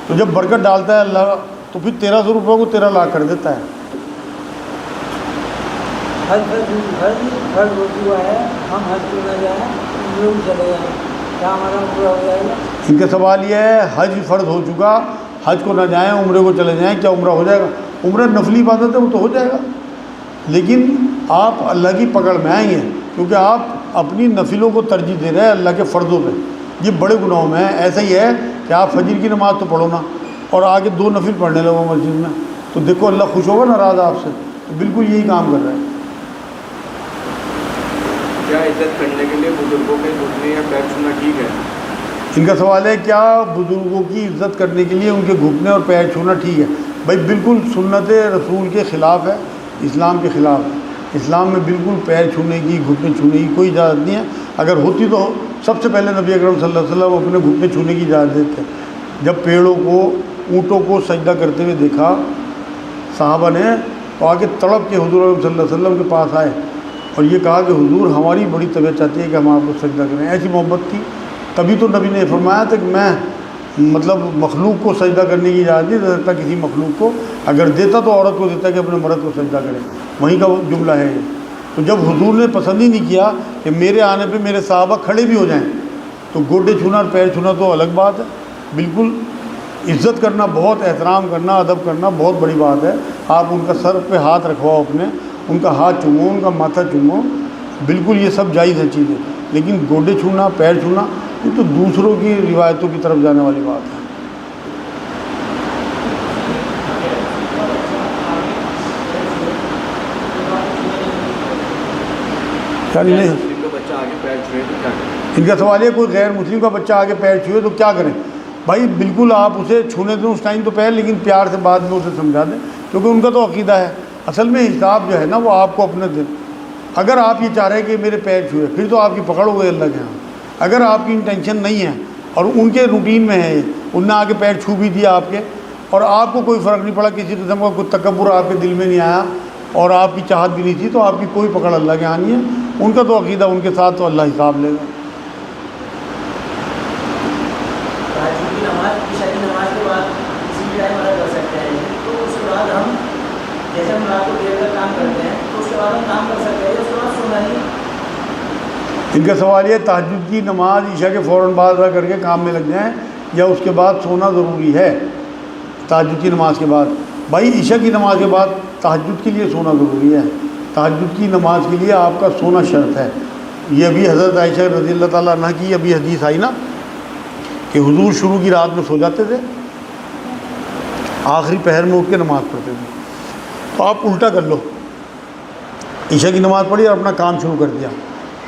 تو جب برکت ڈالتا ہے اللہ تو پھر 1300 روپے کو 13 لاکھ کر دیتا ہے۔ حج ہو چکا ہے، ہم حج کو نہ جائیں، عمرے کو چلے جائیں، کیا ہمارا پورا ہو جائے گا؟ ان کا سوال یہ ہے، حج فرض ہو چکا، حج کو نہ جائیں، عمرے کو چلے جائیں، کیا عمرہ ہو جائے گا؟ عمرہ نفلی عبادت ہے، وہ تو ہو جائے گا، لیکن آپ اللہ کی پکڑ میں آئیں گے، کیونکہ آپ اپنی نفلوں کو ترجیح دے رہے ہیں اللہ کے فرضوں پہ۔ یہ بڑے گناہوں میں ہے۔ ایسا ہی ہے کہ آپ فجر کی نماز تو پڑھو نا، اور آگے 2 نفل پڑھنے لگو مسجد میں، تو دیکھو اللہ خوش ہوگا ناراض آپ سے؟ تو بالکل یہی کام کر رہے ہیں۔ کیا عزت کرنے کے لیے بزرگوں کے گھٹنے یا پیر چھونا ٹھیک ہے؟ ان کا سوال ہے کیا بزرگوں کی عزت کرنے کے لیے ان کے گھٹنے اور پیر چھونا ٹھیک ہے؟ بھائی بالکل سنت رسول کے خلاف ہے، اسلام کے خلاف ہے۔ اسلام میں بالکل پیر چھونے کی، گھٹنے چھونے کی کوئی اجازت نہیں ہے۔ اگر ہوتی تو سب سے پہلے نبی اکرم صلی اللہ علیہ وسلم اپنے گھٹنے چھونے کی اجازت دیتے۔ جب پیڑوں کو، اونٹوں کو سجدہ کرتے ہوئے دیکھا صحابہ نے، تو آگے تڑپ کے حضور صلی اللہ علیہ وسلم کے پاس آئے اور یہ کہا کہ حضور ہماری بڑی طبیعت چاہتی ہے کہ ہم آپ کو سجدہ کریں۔ ایسی محبت تھی، تبھی تو نبی نے فرمایا تھا کہ میں مطلب مخلوق کو سجدہ کرنے کی اجازت نہیں دیتا کسی مخلوق کو، اگر دیتا تو عورت کو دیتا کہ اپنے مرد کو سجدہ کرے۔ وہیں کا وہ جملہ ہے یہ۔ تو جب حضور نے پسند ہی نہیں کیا کہ میرے آنے پہ میرے صحابہ کھڑے بھی ہو جائیں، تو گوڈے چھونا اور پیر چھونا تو الگ بات ہے۔ بالکل عزت کرنا، بہت احترام کرنا، ادب کرنا بہت بڑی بات ہے۔ آپ ان کا سر پہ ہاتھ رکھواؤ، اپنے ان کا ہاتھ چومو، ان کا ماتھا چومو، بالکل یہ سب جائز ہے چیزیں، لیکن گوڈے چھونا، پیر چھونا یہ تو دوسروں کی روایتوں کی طرف جانے والی بات ہے۔ مسلم کا بچہ آگے پیر چھوئے تو کیا کریں؟ ان کا سوال ہے کوئی غیر مسلم کا بچہ آگے پیر چھوئے تو کیا کریں؟ بھائی بالکل آپ اسے چھونے دیں اس ٹائم تو پیر، لیکن پیار سے بعد میں اسے سمجھا دیں، کیونکہ ان کا تو عقیدہ ہے۔ اصل میں حساب جو ہے نا وہ آپ کو اپنے دن، اگر آپ یہ چاہ رہے ہیں کہ میرے پیر چھوئے، پھر تو آپ کی پکڑ ہو گئی اللہ کے ہاں۔ اگر آپ کی انٹینشن نہیں ہے اور ان کے روٹین میں ہے، انہوں نے آگے پیر چھو بھی دیا آپ کے، اور آپ کو کوئی فرق نہیں پڑا، کسی قسم کا کوئی تکبر آپ کے دل میں نہیں آیا اور آپ کی چاہت بھی نہیں تھی، تو آپ کی کوئی پکڑ اللہ کے ہاں نہیں ہے۔ ان کا تو عقیدہ، ان کے ساتھ تو اللہ حساب لے گا۔ تہجد کی نماز، عشاء کی نماز کے بعد کسی بھی ٹائم ادا کر سکتے ہیں، تو اس کے بعد ہم جیسے ہم رات کو دیر تک کام کرتے ہیں تو اس کے بعد ہم کام کر سکتے ہیں، اس کے بعد سونا ہی۔ ان کا سوال یہ تہجد کی نماز عشاء کے فوراً بعد ادا کر کے کام میں لگ جائیں یا اس کے بعد سونا ضروری ہے؟ تہجد کی نماز کے بعد، بھائی عشاء کی نماز کے بعد تہجد کے لیے سونا ضروری ہے۔ تہجد کی نماز کے لیے آپ کا سونا شرط ہے، یہ ابھی حضرت عائشہ رضی اللہ تعالیٰ عنہ کی ابھی حدیث آئی نا کہ حضور شروع کی رات میں سو جاتے تھے، آخری پہر میں اٹھ کے نماز پڑھتے تھے. تو آپ الٹا کر لو، عشاء کی نماز پڑھی اور اپنا کام شروع کر دیا.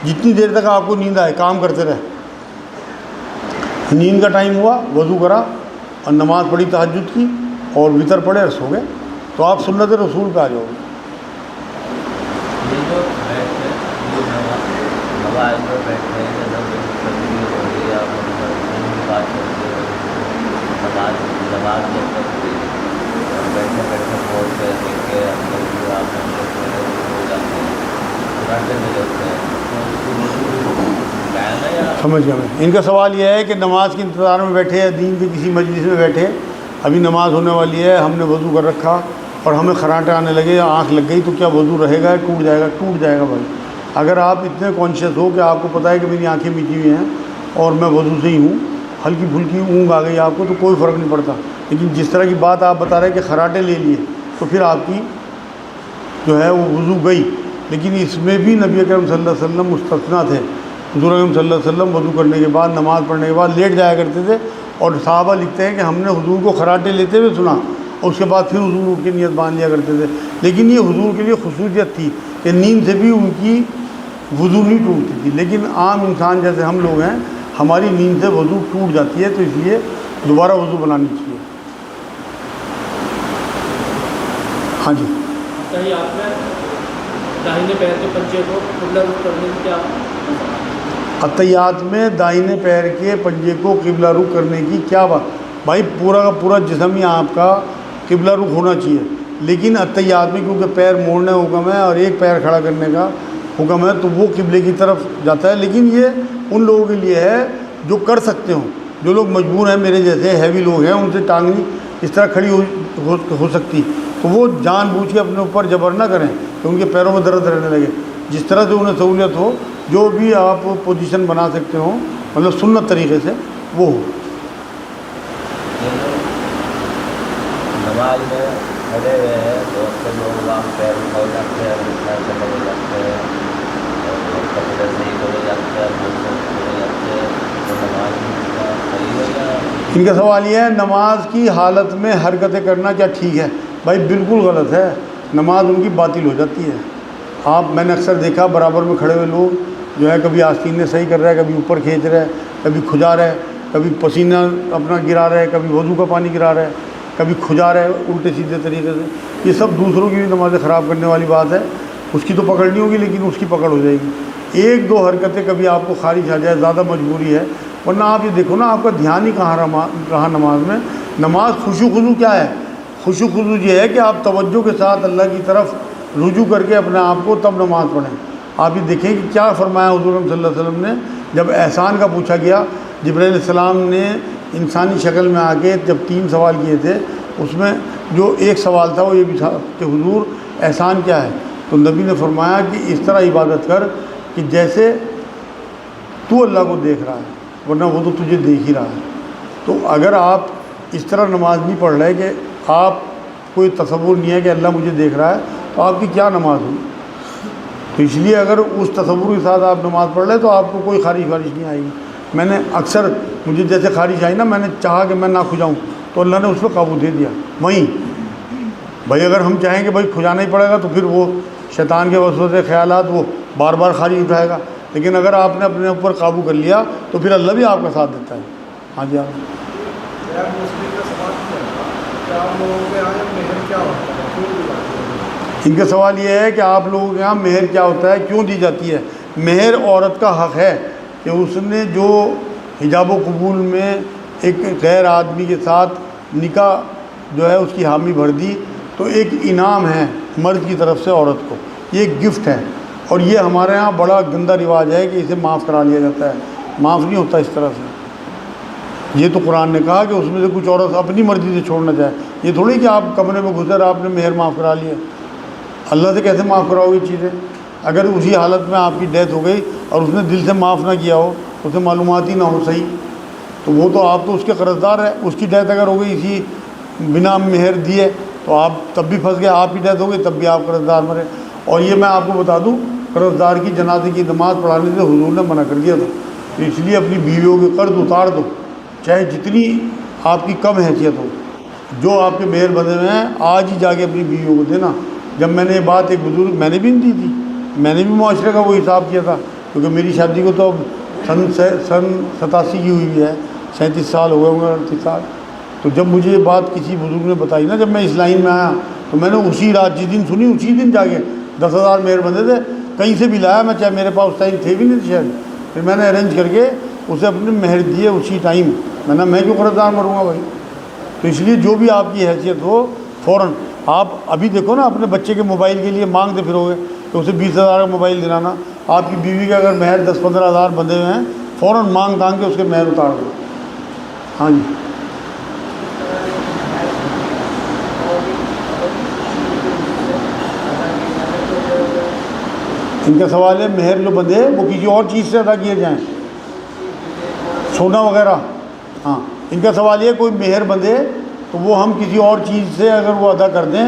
جتنی دیر تک آپ کو نیند آئے کام کرتے رہے. نیند کا ٹائم ہوا، وضو کرا اور نماز پڑھی تہجد کی اور وطر پڑھے اور سو گئے، تو آپ سنت رسول پہ آ جاؤ گے. یہ جو بیٹھے نماز میں بیٹھے ہیں، تقریر ہو رہی ہے، آپ کی بات کرتے ہیں، نماز جب تک ہوئی اور بیٹھے بیٹھے فون پہ دیکھ کے ہم لوگ جو آپ ہم لوگ ہو جاتے ہیں، گھنٹے میں جاتے ہیں، سمجھ گیا میں. ان کا سوال یہ ہے کہ نماز کے انتظار میں بیٹھے، دین کے کسی مجلس میں بیٹھے، ابھی نماز ہونے والی ہے، ہم نے وضو کر رکھا اور ہمیں خراٹے آنے لگے، آنکھ لگ گئی، تو کیا وضو رہے گا؟ ٹوٹ جائے گا؟ ٹوٹ جائے گا بھائی. اگر آپ اتنے کانشیس ہو کہ آپ کو پتہ ہے کہ میری آنکھیں میچی ہوئی ہیں اور میں وضو سے ہی ہوں، ہلکی پھلکی اونگ آ گئی آپ کو، تو کوئی فرق نہیں پڑتا. لیکن جس طرح کی بات آپ بتا رہے ہیں کہ خراٹے لے لیے، تو پھر آپ کی جو ہے وہ وضو گئی. لیکن اس میں بھی نبی اکرم صلی اللہ علیہ وسلم مستثنیٰ تھے. حضور اکرم صلی اللہ علیہ وسلم وضو کرنے کے بعد، نماز پڑھنے کے بعد لیٹ جایا کرتے تھے، اور صحابہ لکھتے ہیں کہ ہم نے حضور کو خراٹے لیتے ہوئے سنا، اور اس کے بعد پھر حضور اٹھ کے نیت باندھ لیا کرتے تھے. لیکن یہ حضور کے لیے خصوصیت تھی کہ نیند سے بھی ان کی وضو نہیں ٹوٹتی تھی. لیکن عام انسان جیسے ہم لوگ ہیں، ہماری نیند سے وضو ٹوٹ جاتی ہے، تو اس لیے دوبارہ وضو بنانی چاہیے. ہاں جی. چاہیے آپ میں داہنے پیر کے پنجے کو قبلہ رخ کرنے کی کیا؟ عطیات میں دائیں پیر کے پنجے کو قبلہ رخ کرنے کی کیا بات؟ بھائی پورا کا پورا جسم ہی آپ کا قبلہ رخ ہونا چاہیے. لیکن عطیات میں کیونکہ پیر موڑنے حکم ہے اور ایک پیر کھڑا کرنے کا حکم ہے، تو وہ قبلے کی طرف جاتا ہے. لیکن یہ ان لوگوں کے لیے ہے جو کر سکتے ہوں. جو لوگ مجبور ہیں، میرے جیسے ہیوی لوگ ہیں، ان سے ٹانگ نہیں اس طرح کھڑی ہو سکتی، تو وہ جان بوجھ کے اپنے اوپر جبر نہ کریں کہ ان کے پیروں میں درد رہنے لگے. جس طرح سے انہیں سہولیت ہو، جو بھی آپ پوزیشن بنا سکتے ہوں، مطلب سنت طریقے سے، وہ ہو. نماز میں کھڑے ہوئے ہیں، بہت سے لوگ وہاں پیر اٹھا جاتے ہیں، چلے جاتے ہیں، اور کپڑے صحیح کرے جاتے ہیں، کرے جاتے ہیں، تو نماز صحیح ہو جائے. ان کا سوال یہ ہے نماز کی حالت میں حرکتیں کرنا کیا ٹھیک ہے؟ بھائی بالکل غلط ہے، نماز ان کی باطل ہو جاتی ہے. میں نے اکثر دیکھا برابر میں کھڑے ہوئے لوگ جو ہے کبھی آستینیں صحیح کر رہا ہے، کبھی اوپر کھینچ رہا ہے، کبھی کھجا رہا ہے، کبھی پسینہ اپنا گرا رہا ہے، کبھی وضو کا پانی گرا رہا ہے، کبھی کھجا رہا ہے الٹے سیدھے طریقے سے. یہ سب دوسروں کی بھی نمازیں خراب کرنے والی بات ہے. اس کی تو پکڑ نہیں ہوگی، لیکن اس کی پکڑ ہو جائے گی. ایک دو حرکتیں کبھی آپ کو خارج آ جائے، زیادہ مجبوری ہے، ورنہ آپ یہ دیکھو نا، آپ کا دھیان ہی کہاں رہا نماز میں. نماز خشوع خضوع کیا ہے؟ خشوع خضوع یہ ہے کہ آپ توجہ کے ساتھ اللہ کی طرف رجوع کر کے اپنے آپ کو تب نماز پڑھیں. آپ یہ دیکھیں کہ کیا فرمایا حضور صلی اللہ علیہ وسلم نے. جب احسان کا پوچھا گیا، جبرائیل علیہ السلام نے انسانی شکل میں آ کے جب 3 سوال کیے تھے، اس میں جو ایک سوال تھا وہ یہ بھی تھا کہ حضور احسان کیا ہے؟ تو نبی نے فرمایا کہ اس طرح عبادت کر کہ جیسے تو اللہ کو دیکھ رہا ہے، ورنہ وہ تو تجھے دیکھ ہی رہا ہے. تو اگر آپ اس طرح نماز نہیں پڑھ رہے کہ آپ کوئی تصور نہیں ہے کہ اللہ مجھے دیکھ رہا ہے، تو آپ کی کیا نماز ہوئی؟ تو اس لیے اگر اس تصور کے ساتھ آپ نماز پڑھ لیں تو آپ کو کوئی خارج نہیں آئے گی. میں نے اکثر، مجھے جیسے خارج آئی نا، میں نے چاہا کہ میں نہ کھجاؤں، تو اللہ نے اس پہ قابو دے دیا. وہیں بھائی اگر ہم چاہیں کہ بھائی کھجانا ہی پڑے گا، تو پھر وہ شیطان کے وسوسے خیالات وہ بار بار خارج اٹھائے گا. لیکن اگر آپ نے اپنے اوپر قابو کر لیا تو پھر اللہ بھی آپ کا ساتھ دیتا ہے. ہاں جی. ان کا سوال یہ ہے کہ آپ لوگوں کے یہاں مہر کیا ہوتا ہے، کیوں دی جاتی ہے؟ مہر عورت کا حق ہے کہ اس نے جو حجاب و قبول میں ایک غیر آدمی کے ساتھ نکاح جو ہے اس کی حامی بھر دی، تو ایک انعام ہے مرد کی طرف سے عورت کو، یہ ایک گفٹ ہے. اور یہ ہمارے ہاں بڑا گندا رواج ہے کہ اسے معاف کرا لیا جاتا ہے. معاف نہیں ہوتا اس طرح سے. یہ تو قرآن نے کہا کہ اس میں سے کچھ عورت اپنی مرضی سے چھوڑنا چاہے. یہ تھوڑی کہ آپ کمرے میں گھسے اور آپ نے مہر معاف کرا لیا. اللہ سے کیسے معاف کراؤ گی چیزیں؟ اگر اسی حالت میں آپ کی ڈیتھ ہو گئی اور اس نے دل سے معاف نہ کیا ہو، اسے معلومات ہی نہ ہو صحیح، تو وہ تو آپ تو اس کے قرضدار ہے. اس کی ڈیتھ اگر ہو گئی اسی بنا مہر دیے تو آپ تب بھی پھنس گئے، آپ کی ڈیتھ ہو گئی تب بھی آپ قرضدار مرے. اور یہ میں آپ کو بتا دوں قرضدار کی جنازے کی نماز پڑھانے سے حضور نے منع کر دیا تھا. تو اس لیے اپنی بیویوں کے قرض اتار دو، چاہے جتنی آپ کی کم حیثیت ہو. جو آپ کے مہر بندے ہوئے ہیں آج ہی جا کے اپنی بیویوں کو دینا. جب میں نے یہ بات ایک بزرگ میں نے بھی نہیں دی تھی، میں نے بھی معاشرے کا وہ حساب کیا تھا، کیونکہ میری شادی کو تو اب سن 87 کی ہوئی ہے، 37 سال ہو گئے ہوں گے، 38 سال. تو جب مجھے یہ بات کسی بزرگ نے بتائی نا، جب میں اس لائن میں آیا تو میں نے اسی رات جس دن سنی اسی دن جا کے 10,000 مہر بندے تھے کہیں سے بھی لایا میں، چاہے میرے پاس اس ٹائم تھے بھی نہیں شاید. پھر میں نے ارینج کر کے اسے اپنے مہر دیے اسی ٹائم. میں کیوں قرض دار مروں گا بھائی؟ تو اس لیے جو بھی آپ کی حیثیت ہو فوراً. آپ ابھی دیکھو نا اپنے بچے کے موبائل کے لیے مانگتے پھرو گے تو اسے 20,000 کا موبائل دلانا. آپ کی بیوی کے اگر مہر 10-15 ہزار بندے ہوئے ہیں فوراً مانگ کے اس کے مہر اتار دو. ہاں جی. ان کا سوال ہے مہر جو بندے وہ کسی اور چیز سے ادا کیے جائیں، سونا وغیرہ. ہاں ان کا سوال یہ کوئی مہر بندے تو وہ ہم کسی اور چیز سے اگر وہ ادا کر دیں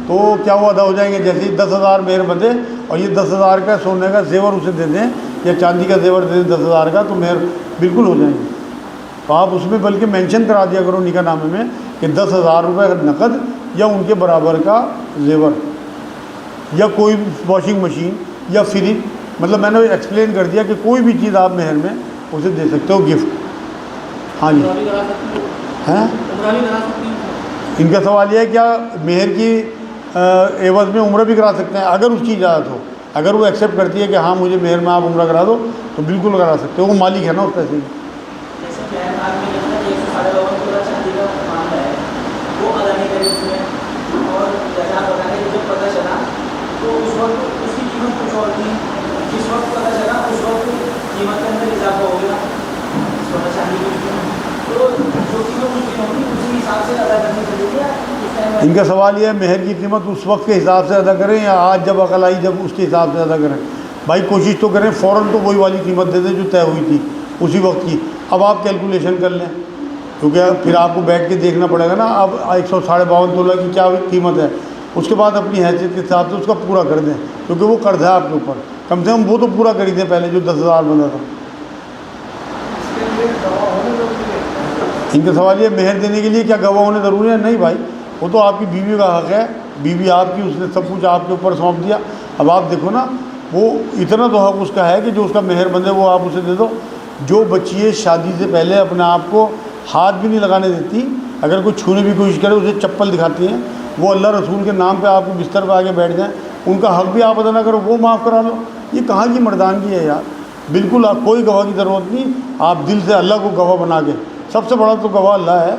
تو کیا وہ ادا ہو جائیں گے؟ جیسے 10,000 مہر بندے اور یہ 10,000 کا سونے کا زیور اسے دے دیں یا چاندی کا زیور دے دیں 10,000 کا، تو مہر بالکل ہو جائیں گے. تو آپ اس میں بلکہ مینشن کرا دیا کرو نکاح نامے میں کہ 10,000 روپے نقد یا ان کے برابر کا زیور یا کوئی واشنگ مشین یا فریج. مطلب میں نے ایکسپلین کر دیا کہ کوئی بھی چیز آپ مہر میں اسے دے سکتے ہو گفٹ. ہاں جی. ہیں ان کا سوال یہ ہے کیا مہر کی عوض میں عمرہ بھی کرا سکتے ہیں؟ اگر اس کی اجازت ہو، اگر وہ ایکسیپٹ کرتی ہے کہ ہاں مجھے مہر میں آپ عمرہ کرا دو تو بالکل کرا سکتے ہو. وہ مالک ہے نا اس پیسے کی. ان کا سوال یہ ہے مہر کی قیمت اس وقت کے حساب سے ادا کریں یا آج جب عقل آئی جب اس کے حساب سے ادا کریں؟ بھائی کوشش تو کریں فوراً تو وہی والی قیمت دے دیں جو طے ہوئی تھی اسی وقت کی. اب آپ کیلکولیشن کر لیں کیونکہ پھر آپ کو بیٹھ کے دیکھنا پڑے گا نا. اب 152 تولہ کی کیا قیمت ہے، اس کے بعد اپنی حیثیت کے حساب سے اس کا پورا کر دیں کیونکہ وہ قرض ہے آپ کے اوپر. کم سے کم وہ تو پورا کر ہی دیں پہلے جو 10,000 بنا تھا. ان کا سوال یہ مہر دینے کے لیے کیا گواہ ہونے ضروری ہے؟ نہیں بھائی، وہ تو آپ کی بیوی کا حق ہے. بیوی آپ کی، اس نے سب کچھ آپ کے اوپر سونپ دیا. اب آپ دیکھو نا وہ اتنا تو حق اس کا ہے کہ جو اس کا مہر بندے وہ آپ اسے دے دو. جو بچیے شادی سے پہلے اپنے آپ کو ہاتھ بھی نہیں لگانے دیتی، اگر کوئی چھونے بھی کوشش کرے اسے چپل دکھاتی ہیں، وہ اللہ رسول کے نام پہ آپ کو بستر پہ آگے بیٹھ جائیں، ان کا حق بھی آپ ادا نہ کرو، وہ معاف کرا لو. یہ کہاں کی مردانگی ہے یار؟ بالکل آپ کوئی گواہ کی ضرورت نہیں. آپ دل سے اللہ کو گواہ بنا کے، سب سے بڑا تو گواہ اللہ ہے،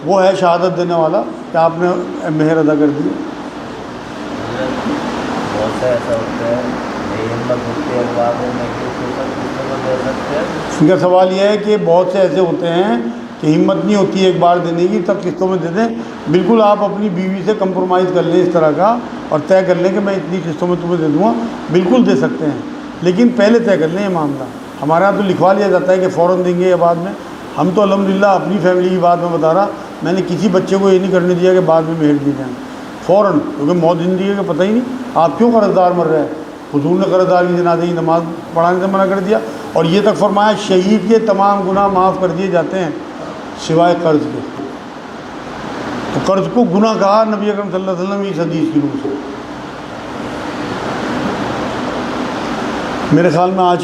وہ ہے شہادت دینے والا کہ آپ نے مہر ادا کر دی. بہت سے ایسا ہوتا ہے ان کا سوال یہ ہے کہ بہت سے ایسے ہوتے ہیں کہ ہمت نہیں ہوتی ایک بار دینے کی، تب قسطوں میں دے دیں. بالکل آپ اپنی بیوی سے کمپرومائز کر لیں اس طرح کا اور طے کر لیں کہ میں اتنی قسطوں میں تمہیں دے دوں گا. بالکل دے سکتے ہیں لیکن پہلے طے کر لیں یہ معاملہ. ہمارے یہاں تو لکھوا لیا جاتا ہے کہ فوراً دیں گے یا بعد میں. ہم تو الحمدللہ اپنی فیملی کی بات میں بتا رہا، میں نے کسی بچے کو یہ نہیں کرنے دیا کہ بعد میں مہر دی جائیں فوراً، کیونکہ موت زندگی کا پتہ ہی نہیں آپ کیوں قرض دار مر رہے ہیں. حضور نے قرض دار کی جنازے کی نماز پڑھانے سے منع کر دیا اور یہ تک فرمایا شہید کے تمام گناہ معاف کر دیے جاتے ہیں سوائے قرض کے. تو قرض کو گناہ کہا نبی اکرم صلی اللہ علیہ وسلم اس حدیث کی روح سے. میرے خیال میں آج